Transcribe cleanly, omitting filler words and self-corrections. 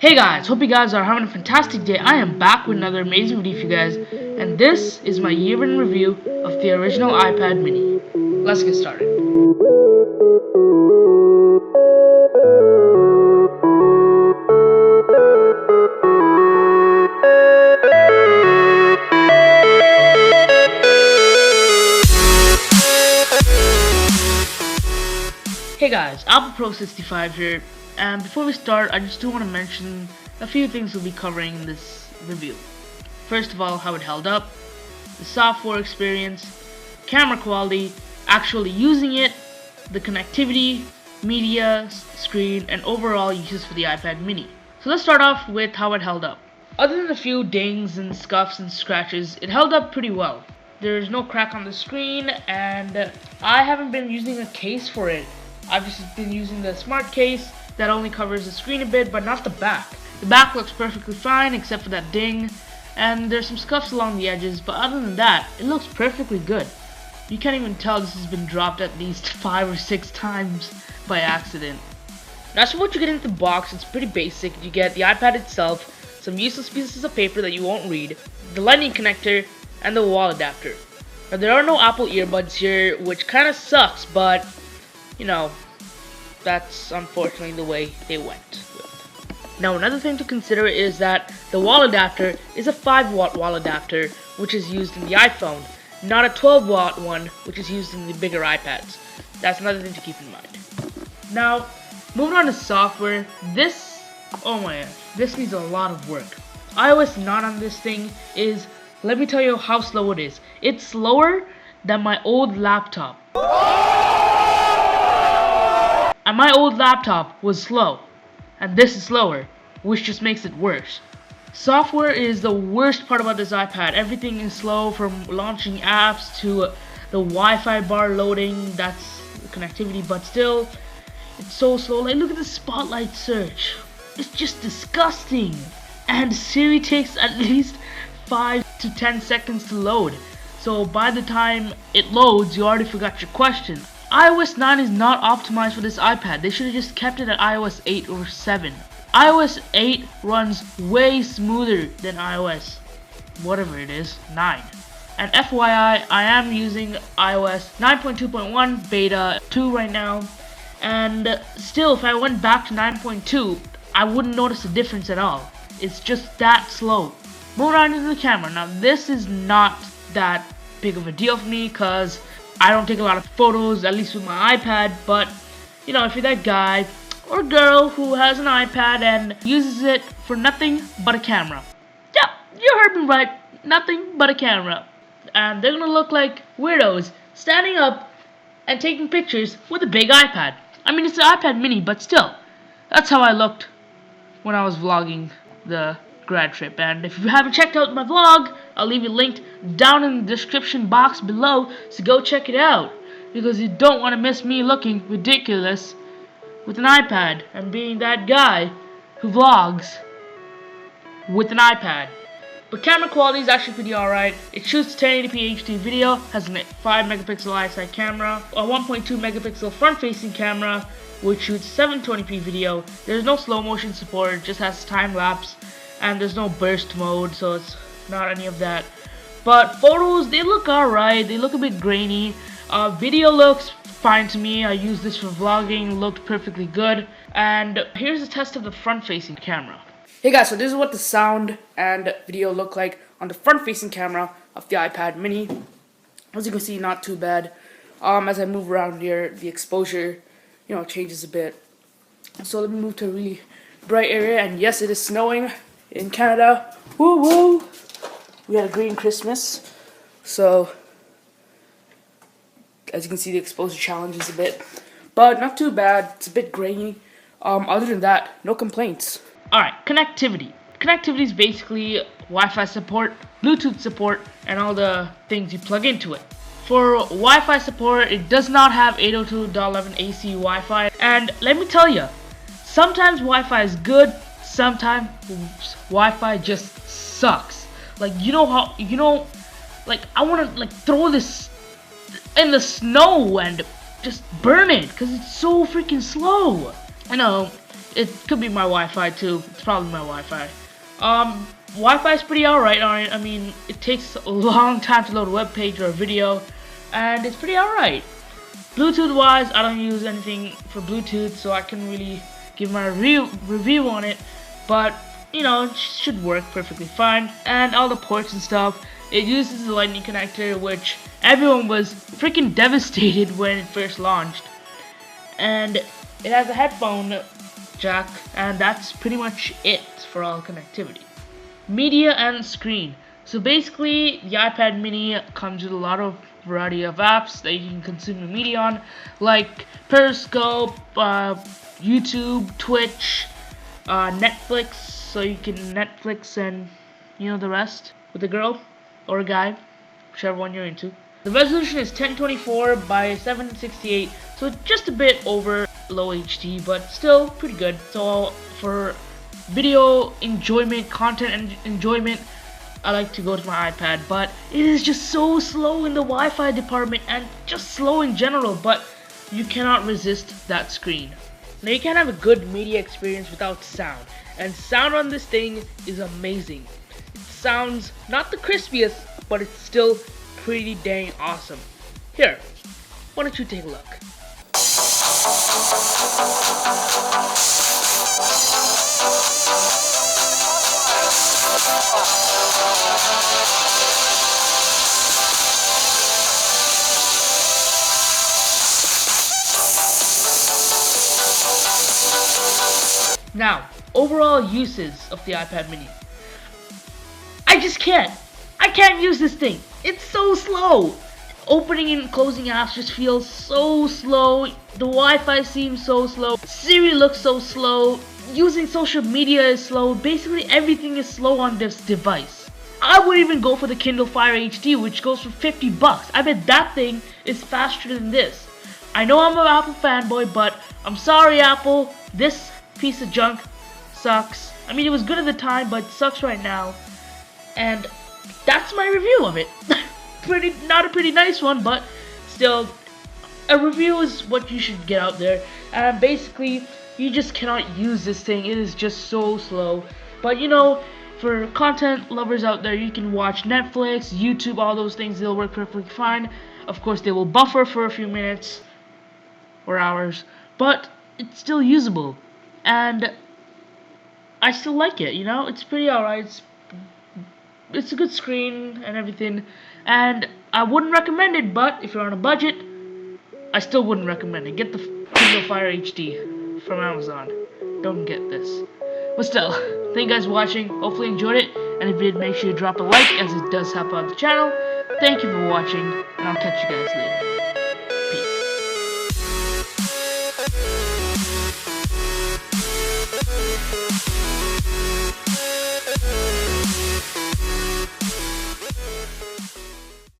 Hey guys, hope you guys are having a fantastic day. I am back with another amazing video for you guys, and this is my year in review of the original iPad mini. Let's get started. Hey guys, Apple Pro 65 here, and before we start, I just do want to mention a few things we'll be covering in this review. First of all, how it held up, the software experience, camera quality, actually using it, the connectivity, media, screen, and overall uses for the iPad mini. So let's start off with how it held up. Other than a few dings and scuffs and scratches, it held up pretty well. There's no crack on the screen, and I haven't been using a case for it. I've just been using the smart case that only covers the screen a bit, but not the back. The back looks perfectly fine except for that ding, and there's some scuffs along the edges, but other than that, it looks perfectly good. You can't even tell this has been dropped at least 5 or 6 times by accident. As for what you get in the box, it's pretty basic. You get the iPad itself, some useless pieces of paper that you won't read, the lightning connector, and the wall adapter. Now there are no Apple earbuds here, which kinda sucks, but you know, that's unfortunately the way they went. Now another thing to consider is that the wall adapter is a 5-watt wall adapter, which is used in the iPhone, not a 12-watt one, which is used in the bigger iPads. That's another thing to keep in mind. Now, moving on to software, this needs a lot of work. iOS 9 on this thing is, let me tell you how slow it is. It's slower than my old laptop. And my old laptop was slow, and this is slower, which just makes it worse. Software is the worst part about this iPad. Everything is slow, from launching apps to the Wi-Fi bar loading. That's connectivity, but still, it's so slow. Like, look at the spotlight search. It's just disgusting. And Siri takes at least 5 to 10 seconds to load. So by the time it loads, you already forgot your question. iOS 9 is not optimized for this iPad. They should have just kept it at iOS 8 or 7. iOS 8 runs way smoother than iOS, whatever it is, 9. And FYI, I am using iOS 9.2.1 beta 2 right now. And still, if I went back to 9.2, I wouldn't notice a difference at all. It's just that slow. Moving on to the camera. Now this is not that big of a deal for me because I don't take a lot of photos, at least with my iPad, but you know, if you're that guy or girl who has an iPad and uses it for nothing but a camera. Yep, you heard me right, nothing but a camera. And they're gonna look like weirdos standing up and taking pictures with a big iPad. I mean, it's an iPad mini, but still, that's how I looked when I was vlogging the grad trip. And if you haven't checked out my vlog, I'll leave it linked down in the description box below, so go check it out, because you don't want to miss me looking ridiculous with an iPad and being that guy who vlogs with an iPad. But camera quality is actually pretty alright. It shoots 1080p HD video, has a 5 megapixel iSight camera, a 1.2 megapixel front facing camera which shoots 720p video. There's no slow motion support, it just has time lapse, and there's no burst mode, so it's not any of that. But photos, they look alright, they look a bit grainy. Video looks fine to me. I used this for vlogging, looked perfectly good. And here's a test of the front facing camera. Hey guys, so this is what the sound and video look like on the front facing camera of the iPad mini. As you can see, not too bad. As I move around here, the exposure, you know, changes a bit. So let me move to a really bright area, and yes, it is snowing in Canada. Woo woo! We had a green Christmas, so as you can see, the exposure challenges a bit, but not too bad. It's a bit grainy. Other than that, no complaints. Alright, connectivity. Connectivity is basically Wi-Fi support, Bluetooth support, and all the things you plug into it. For Wi-Fi support, it does not have 802.11 AC Wi-Fi, and let me tell you, sometimes Wi-Fi is good, sometimes Wi-Fi just sucks. Like, like, I want to like throw this in the snow and just burn it because it's so freaking slow. I know It could be my Wi-Fi too. It's probably my Wi-Fi. Wi-Fi is pretty alright on it. I mean, it takes a long time to load a web page or a video, and it's pretty alright. Bluetooth wise, I don't use anything for Bluetooth, so I can really give my review on it. But you know, it should work perfectly fine. And all the ports and stuff, it uses the lightning connector, which everyone was freaking devastated when it first launched. And it has a headphone jack, and that's pretty much it for all connectivity. Media and screen. So basically, the iPad mini comes with a lot of variety of apps that you can consume your media on, like Periscope, YouTube, Twitch, Netflix, so you can Netflix and you know the rest with a girl or a guy, whichever one you're into. The resolution is 1024 by 768, so just a bit over low HD, but still pretty good. So for video enjoyment, content enjoyment, I like to go to my iPad, but it is just so slow in the Wi-Fi department and just slow in general, but you cannot resist that screen. Now you can't have a good media experience without sound, and sound on this thing is amazing. It sounds not the crispiest, but it's still pretty dang awesome. Here, why don't you take a look? Now, overall uses of the iPad mini. I just can't. I can't use this thing. It's so slow. Opening and closing apps just feels so slow. The Wi-Fi seems so slow. Siri looks so slow. Using social media is slow. Basically everything is slow on this device. I would even go for the Kindle Fire HD, which goes for $50. I bet that thing is faster than this. I know I'm an Apple fanboy, but I'm sorry Apple. This piece of junk sucks. I mean, it was good at the time, but it sucks right now. And that's my review of it. Not a pretty nice one, but still, a review is what you should get out there. And basically, you just cannot use this thing. It is just so slow. But you know, for content lovers out there, you can watch Netflix, YouTube, all those things. They'll work perfectly fine. Of course, they will buffer for a few minutes or hours, but it's still usable. And I still like it, you know? It's pretty alright. It's a good screen and everything. And I wouldn't recommend it, but if you're on a budget, I still wouldn't recommend it. Get the Kindle Fire HD from Amazon. Don't get this. But still, thank you guys for watching. Hopefully you enjoyed it. And if you did, make sure you drop a like, as it does help out the channel. Thank you for watching, and I'll catch you guys later.